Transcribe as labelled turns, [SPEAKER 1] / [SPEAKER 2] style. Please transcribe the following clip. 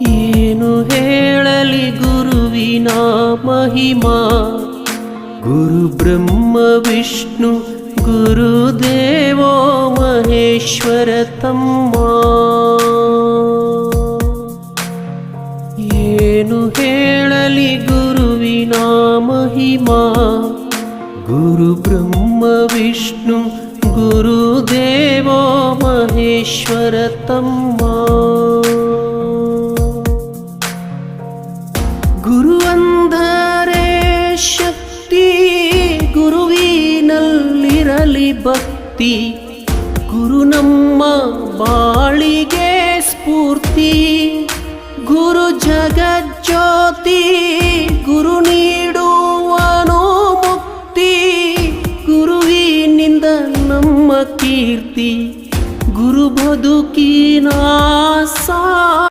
[SPEAKER 1] ಏನು ಹೇಳಲಿ ಗುರುವಿನ ಮಹಿಮಾ, ಗುರು ಬ್ರಹ್ಮ ವಿಷ್ಣು ಗುರುದೇವೋ ಮಹೇಶ್ವರ ತಮ್ಮ. ಏನು ಹೇಳಲಿ ಗುರುವಿನ ಮಹಿಮಾ, ಗುರು ಬ್ರಹ್ಮ ವಿಷ್ಣು ಗುರುದೇವೋ ಮಹೇಶ್ವರ ತಮ್ಮ. ಗುರು ಅಂದರೆ ಶಕ್ತಿ, ಗುರುವಿನಲ್ಲಿರಲಿ ಭಕ್ತಿ, ಗುರು ನಮ್ಮ ಬಾಳಿಗೆ ಸ್ಫೂರ್ತಿ. ಗುರು ಜಗಜ್ಯೋತಿ, ಗುರು ನೀಡುವನು ಮುಕ್ತಿ, ಗುರುವಿನಿಂದ ನಮ್ಮ ಕೀರ್ತಿ. ಗುರು ಬದುಕಿನ